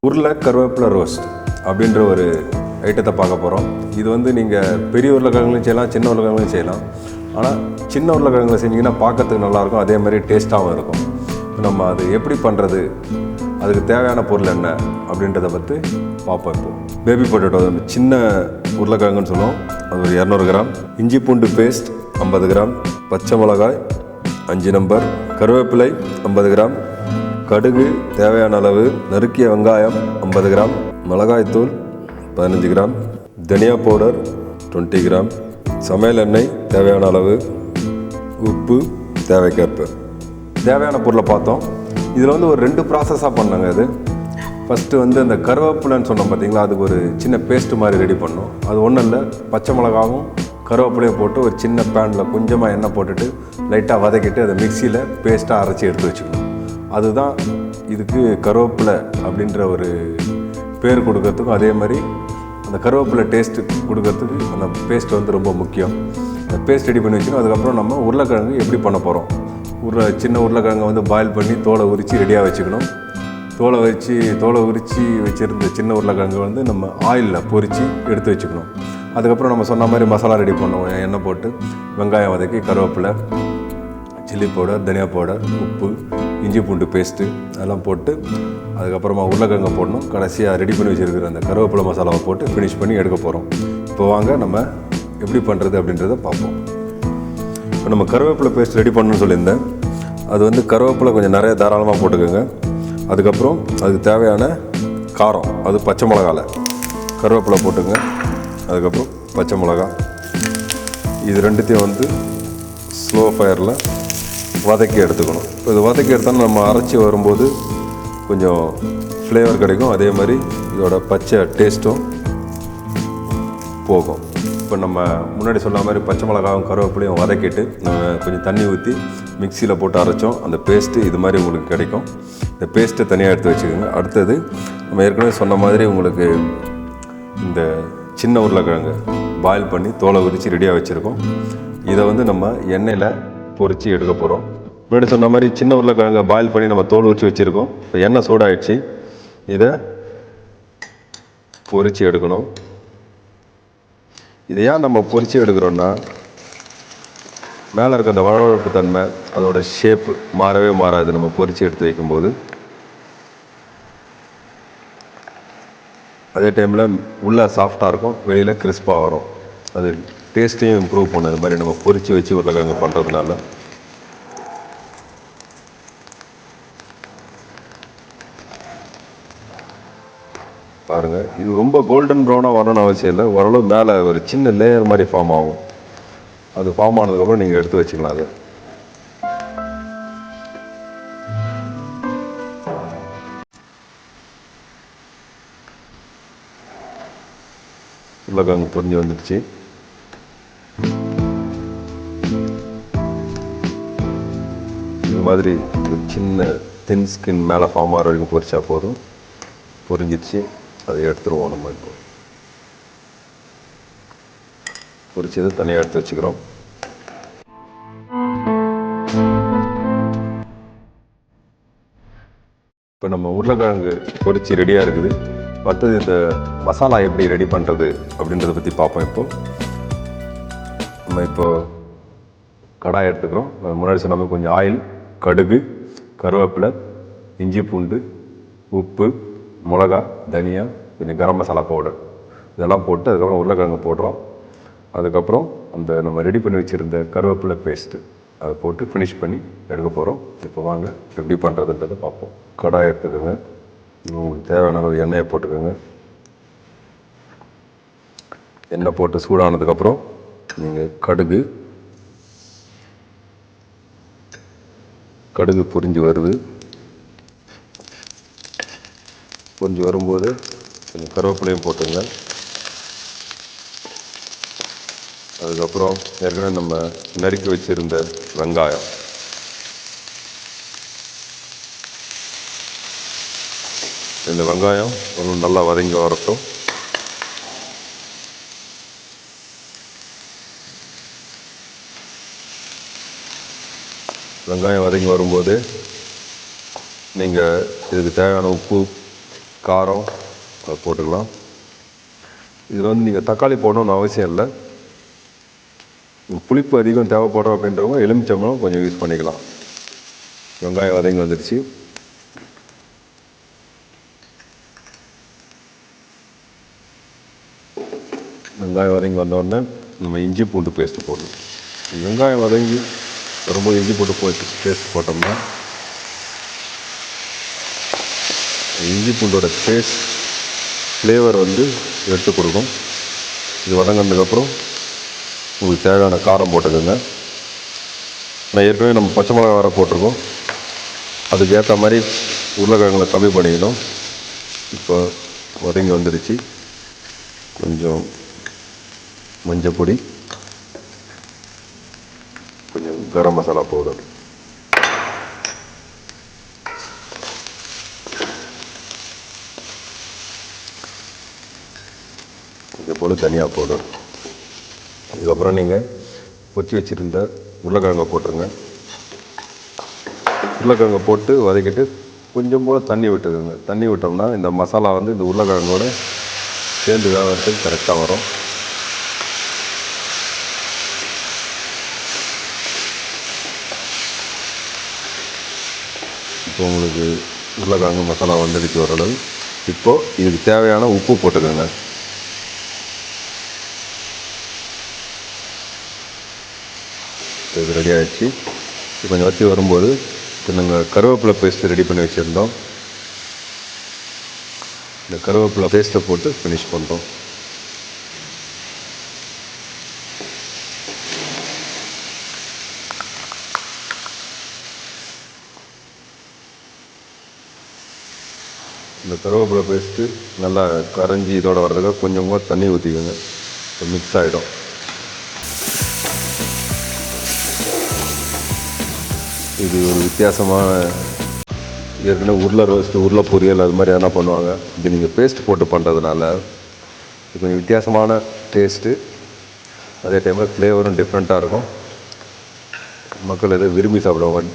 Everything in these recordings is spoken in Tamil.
உருளை கருவேப்பிலை ரோஸ்ட் அப்படின்ற ஒரு ஐட்டத்தை பார்க்க போகிறோம். இது வந்து நீங்கள் பெரிய உருளைக்கிழங்குலையும் செய்யலாம், சின்ன உருளைக்கிழங்குலையும் செய்யலாம். ஆனால் சின்ன உருளைக்கிழங்குல செஞ்சிங்கன்னா பார்க்கறதுக்கு நல்லாயிருக்கும், அதே மாதிரி டேஸ்ட்டாகவும் இருக்கும். நம்ம அது எப்படி பண்ணுறது, அதுக்கு தேவையான பொருள் என்ன அப்படின்றத பற்றி பார்ப்போம். இப்போது பேபி பொட்டேட்டோ சின்ன உருளைக்கிழங்குன்னு சொல்லுவோம், அது ஒரு 200 கிராம். இஞ்சி பூண்டு பேஸ்ட் 50 கிராம். பச்சை மிளகாய் 5 நம்பர். கருவேப்பிலை 50 கிராம். கடுகு தேவையான அளவு. நறுக்கிய வெங்காயம் 50 கிராம். மிளகாய்த்தூள் 15 கிராம். தனியா பவுடர் 20 கிராம். சமையல் எண்ணெய் தேவையான அளவு. உப்பு தேவைக்கேற்ப. தேவையான பொருளை பார்த்தோம். இதில் வந்து ஒரு 2 ப்ராசஸாக பண்ணாங்க. இது ஃபஸ்ட்டு வந்து அந்த கருவேப்பிலைன்னு சொன்னோம் பார்த்தீங்களா, அதுக்கு ஒரு சின்ன பேஸ்ட்டு மாதிரி ரெடி பண்ணோம். அது ஒன்றும் இல்லை, பச்சை மிளகாவும் கருவேப்பிலையும் போட்டு ஒரு சின்ன பேனில் கொஞ்சமாக எண்ணெய் போட்டுட்டு லைட்டாக வதக்கிட்டு அதை மிக்சியில் பேஸ்ட்டாக அரைச்சி எடுத்து வச்சுக்கணும். அதுதான் இதுக்கு கருவேப்பிலை அப்படின்ற ஒரு பேர் கொடுக்கறதுக்கும், அதே மாதிரி அந்த கருவேப்பிலை டேஸ்ட்டு கொடுக்கறதுக்கு அந்த பேஸ்ட் வந்து ரொம்ப முக்கியம். அந்த பேஸ்ட் ரெடி பண்ணி வச்சுக்கணும். அதுக்கப்புறம் நம்ம உருளைக்கிழங்கு எப்படி பண்ண போகிறோம். சின்ன உருளைக்கிழங்கை வந்து பாயில் பண்ணி தோலை உரித்து ரெடியாக வச்சுக்கணும். தோலை உரித்து வச்சுருந்த சின்ன உருளைக்கிழங்கு வந்து நம்ம ஆயிலில் பொரித்து எடுத்து வச்சுக்கணும். அதுக்கப்புறம் நம்ம சொன்ன மாதிரி மசாலா ரெடி பண்ணுவோம். எண்ணெய் போட்டு வெங்காயம் வதக்கி, கருவேப்பிலை, சில்லி பவுடர், தனியா பவுடர், உப்பு, இஞ்சி பூண்டு பேஸ்ட்டு அதெல்லாம் போட்டு அதுக்கப்புறமா உருளைக்கிழங்கை போடணும். கடைசியாக ரெடி பண்ணி வச்சுருக்கிற அந்த கருவேப்பிலை மசாலாவை போட்டு ஃபினிஷ் பண்ணி எடுக்க போகிறோம். இப்போ வாங்க நம்ம எப்படி பண்ணுறது அப்படின்றத பார்ப்போம். இப்போ நம்ம கருவேப்பிலை பேஸ்ட் ரெடி பண்ணணும்னு சொல்லியிருந்தேன். அது வந்து கருவேப்பிலை கொஞ்சம் நிறைய தாராளமாக போட்டுக்கோங்க. அதுக்கப்புறம் அதுக்கு தேவையான காரம், அது பச்சை மிளகால கருவேப்பிலை போட்டுங்க. அதுக்கப்புறம் பச்சை மிளகா, இது ரெண்டுத்தையும் வந்து ஸ்லோ ஃபயரில் வதக்கி எடுத்துக்கணும். இப்போ இது வதக்கி எடுத்தாலும் நம்ம அரைச்சி வரும்போது கொஞ்சம் ஃப்ளேவர் கிடைக்கும், அதே மாதிரி இதோட பச்சை டேஸ்ட்டும் போகும். இப்போ நம்ம முன்னாடி சொன்ன மாதிரி பச்சை மிளகாவும் கருவேப்பிலையும் வதக்கிட்டு நம்ம கொஞ்சம் தண்ணி ஊற்றி மிக்சியில் போட்டு அரைச்சோம். அந்த பேஸ்ட்டு இது மாதிரி உங்களுக்கு கிடைக்கும். இந்த பேஸ்ட்டை தனியாக எடுத்து வச்சுக்கோங்க. அடுத்தது நம்ம ஏற்கனவே சொன்ன மாதிரி உங்களுக்கு இந்த சின்ன உருளைக்கிழங்கு பாயில் பண்ணி தோலை உரித்து ரெடியாக வச்சுருக்கோம். இதை வந்து நம்ம எண்ணெயில் பொரித்து எடுக்க போகிறோம். முன்னாடி சொன்ன மாதிரி சின்ன உருளைக்கிழங்கை பாயில் பண்ணி நம்ம தோல் உரித்து வச்சுருக்கோம். இப்போ எண்ணெய் சூடாகிடுச்சு, இதை பொரித்து எடுக்கணும். இதை ஏன் நம்ம பொரித்து எடுக்கிறோன்னா, மேலே இருக்க அந்த வழவழப்பு தன்மை, அதோட ஷேப்பு மாறவே மாறாது நம்ம பொரித்து எடுத்து வைக்கும்போது. அதே டைமில் உள்ளே சாஃப்டாக இருக்கும், வெளியில் கிறிஸ்பாக வரும். அது டேஸ்ட்டையும் இம்ப்ரூவ் பண்ணது மாதிரி நம்ம பொரித்து வச்சு உருளைக்கிழங்கு பண்ணுறதுனால. பாருங்கள், இது ரொம்ப கோல்டன் ப்ரௌனாக வரணும்னு அவசியம் இல்லை. ஓரளவு மேலே ஒரு சின்ன லேயர் மாதிரி ஃபார்ம் ஆகும். அது ஃபார்ம் ஆனதுக்கப்புறம் நீங்கள் எடுத்து வச்சுக்கலாம். அது உருளைக்கிழங்கு பொரிஞ்சு வந்துடுச்சு. இது மாதிரி ஒரு சின்ன தின் ஸ்கின் மேலே ஃபார்ம் ஆகிற வரைக்கும் பொரிச்சா போதும். பொரிஞ்சிடுச்சு, அதை எடுத்துருவோம். நம்ம இப்போ பொரிச்சதை தனியாக எடுத்து வச்சுக்கிறோம். இப்போ நம்ம உருளைக்கிழங்கு பொரிச்சு ரெடியாக இருக்குது. அடுத்தது இந்த மசாலா எப்படி ரெடி பண்ணுறது அப்படின்றத பற்றி பார்ப்போம். இப்போ கடாய் எடுத்துக்கிறோம். முன்னாடி சொன்ன மாதிரி கொஞ்சம் ஆயில், கடுகு, கருவேப்பிலை, இஞ்சி பூண்டு, உப்பு, மிளகா, தனியா, கொஞ்சம் கரம் மசாலா பவுடர் இதெல்லாம் போட்டு அதுக்கப்புறம் உருளைக்கிழங்கு போடுறோம். அதுக்கப்புறம் அந்த நம்ம ரெடி பண்ணி வச்சுருந்த கருவேப்பிலை பேஸ்ட்டு அதை போட்டு ஃபினிஷ் பண்ணி எடுக்க போகிறோம். இப்போ வாங்க எப்படி பண்ணுறதுன்றதை பார்ப்போம். கடாய் எடுத்துக்கோங்க. உங்களுக்கு தேவையான அளவு எண்ணெயை போட்டுக்கோங்க. எண்ணெய் போட்டு சூடானதுக்கப்புறம் நீங்கள் கடுகு பொரிஞ்சு வருது. பொரிஞ்சு வரும்போது கொஞ்சம் கருவேப்பிலையும் போட்டுங்க. அதுக்கப்புறம் ஏற்கனவே நம்ம நறுக்கி வச்சுருந்த வெங்காயம், இந்த வெங்காயம் நல்லா வதங்கி வரட்டும். வெங்காயம் வதங்கி வரும்போது நீங்கள் இதுக்கு தேவையான உப்பு காரம் அதை போட்டுக்கலாம். இதில் வந்து நீங்கள் தக்காளி போடணும்னு அவசியம் இல்லை. புளிப்பு அதிகம் தேவைப்படுறோம் அப்படின்றவங்க எலுமிச்சம்பழம் கொஞ்சம் யூஸ் பண்ணிக்கலாம். வெங்காயம் வதங்கி வந்துடுச்சு. வெங்காயம் வதங்கி வந்தோடனே நம்ம இஞ்சி பூண்டு பேஸ்ட்டு போடணும். வெங்காயம் வதங்கி வரும்போது இஞ்சி பூண்டு பேஸ்ட் போட்டோம்னா இஞ்சி பூண்டோட டேஸ்ட் ஃப்ளேவர் வந்து எடுத்து கொடுக்கும். இது வதங்கினதுக்கப்புறம் உங்களுக்கு தேவையான காரம் போட்டுக்கோங்க. நான் ஏற்கனவே நம்ம பச்சை மிளகா வர போட்டிருக்கோம். அதுக்கு ஏற்ற மாதிரி உருளைக்கிழங்குல கம்மி பண்ணிக்கணும். இப்போ வதங்கி வந்துடுச்சு. கொஞ்சம் மஞ்சள் பொடி, கொஞ்சம் கரம் மசாலா பவுடர், கொஞ்சம் போல் தனியா பவுடர். இதுக்கப்புறம் நீங்கள் பொரிச்சு வச்சுருந்த உருளைக்கிழங்கை போட்டுருங்க. உருளைக்கிழங்கை போட்டு வதக்கிட்டு கொஞ்சம் போல் தண்ணி விட்டுக்கோங்க. தண்ணி விட்டோம்னா இந்த மசாலா வந்து இந்த உருளைக்கிழங்கோட சேர்ந்து வேகிறதுக்கு கரெக்டாக வரும். இப்போ உங்களுக்கு உருளைக்கிழங்கு மசாலா வந்துடுச்சு ஓரளவு. இப்போது இதுக்கு தேவையான உப்பு போட்டுக்கோங்க. இது ரெடி ஆகிடுச்சு. கொஞ்சம் வற்றி வரும்போது இப்போ நாங்கள் கருவேப்பிலை பேஸ்ட்டு ரெடி பண்ணி வச்சுருந்தோம். இந்த கருவேப்பிலை பேஸ்ட்டை போட்டு ஃபினிஷ் பண்ணுறோம். இந்த கருவேப்பிலை பேஸ்ட்டு நல்லா கரைஞ்சி இதோட வர்றதுக்கு கொஞ்சமாக தண்ணி ஊற்றிக்கோங்க. மிக்ஸ் ஆகிடும். இது ஒரு வித்தியாசமான, ஏற்கனவே உருளை ரோஸ்ட்டு, உருளை பொரியல் அது மாதிரி எதனா பண்ணுவாங்க. இது நீங்கள் பேஸ்ட் போட்டு பண்ணுறதுனால இது கொஞ்சம் வித்தியாசமான டேஸ்ட்டு, அதே டைமில் ஃப்ளேவரும் டிஃப்ரெண்ட்டாக இருக்கும். மக்கள் எதை விரும்பி சாப்பிடுவாங்க.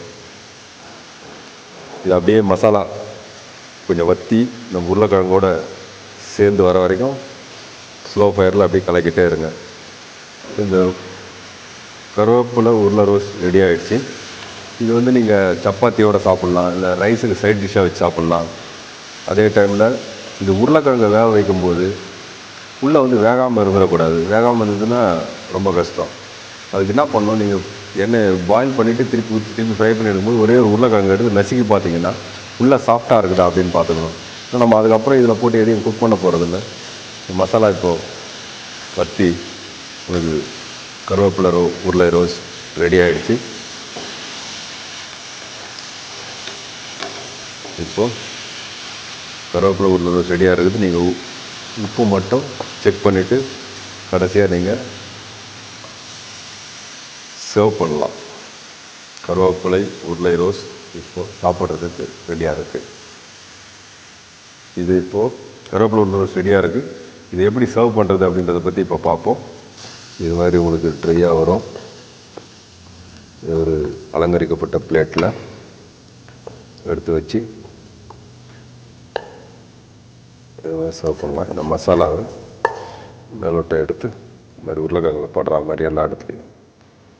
இது அப்படியே மசாலா கொஞ்சம் வற்றி நம்ம உருளைக்கிழங்கோட சேர்ந்து வர வரைக்கும் ஸ்லோ ஃபயரில் அப்படியே கலக்கிட்டே இருங்க. இந்த கருவேப்பிலை உருளை ரோஸ் ரெடி ஆகிடுச்சு. இது வந்து நீங்கள் சப்பாத்தியோடு சாப்பிட்லாம், இல்லை ரைஸுக்கு சைட் டிஷ்ஷாக வச்சு சாப்பிட்லாம். அதே டைமில் இந்த உருளைக்கிழங்கை வேக வைக்கும்போது உள்ளே வந்து வேகாமல் இருந்துடக்கூடாது. வேகாமல் இருந்ததுன்னா ரொம்ப கஷ்டம். அதுக்கு என்ன பண்ணணும், நீங்கள் எண்ணெய் பாயில் பண்ணிவிட்டு திருப்பி ஃப்ரை பண்ணி எடுக்கும்போது ஒரே ஒரு உருளைக்கிழங்கு எடுத்து நசுக்கி பார்த்தீங்கன்னா உள்ளே சாஃப்டாக இருக்குதா அப்படின்னு பார்த்துக்கணும். ஆனால் நம்ம அதுக்கப்புறம் இதில் போட்டு எதையும் குக் பண்ண போகிறதில்ல. மசாலா இப்போது வற்றி உங்களுக்கு கருவேப்பிலை உருளை ரோஸ் ரெடி ஆகிடுச்சு. இப்போது கருவேப்பிலை உருளை ரோஸ் ரெடியாக இருக்குது. நீங்கள் உப்பு மட்டும் செக் பண்ணிவிட்டு கடைசியாக நீங்கள் சர்வ் பண்ணலாம். கருவேப்பிலை உருளை ரோஸ் இப்போது சாப்பிட்றதுக்கு ரெடியாக இருக்குது. இது இப்போது கருவேப்பிலை உருளை ரோஸ் ரெடியாக இருக்குது. இது எப்படி சர்வ் பண்ணுறது அப்படின்றத பற்றி இப்போ பார்ப்போம். இது மாதிரி உங்களுக்கு ட்ரையாக வரும். இது ஒரு அலங்கரிக்கப்பட்ட பிளேட்டில் எடுத்து வச்சு சர்வ் பண்ணலாம். இந்த மசாலாவை மேலோட்டை எடுத்து இந்த மாதிரி உருளைக்கிழங்குல போடுற மாதிரி எல்லா இடத்துலையும்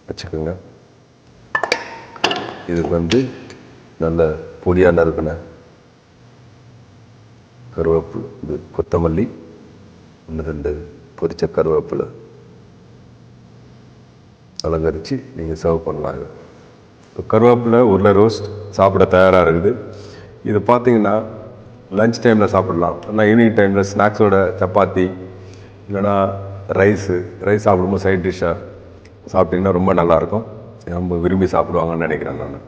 வச்சுக்கோங்க. இதுக்கு வந்து நல்ல பொடியாக நறுக்கின கருவேப்பிலை, இது கொத்தமல்லி, 1-2 பொரிச்ச கருவேப்பிலை அலங்கரித்து நீங்கள் சர்வ் பண்ணலாம். இப்போ கருவேப்பிலை உருளை ரோஸ்ட் சாப்பிட தயாராக இருக்குது. இது பார்த்தீங்கன்னா லன்ச் டைமில் சாப்பிடலாம், இல்லைனா ஈவினிங் டைமில் ஸ்நாக்ஸோட சப்பாத்தி இல்லைனா ரைஸ் சாப்பிடும்போது சைட் டிஷ்ஷாக சாப்பிட்டிங்கன்னா ரொம்ப நல்லாயிருக்கும். ரொம்ப விரும்பி சாப்பிடுவாங்கன்னு நினைக்கிறேன் நான்.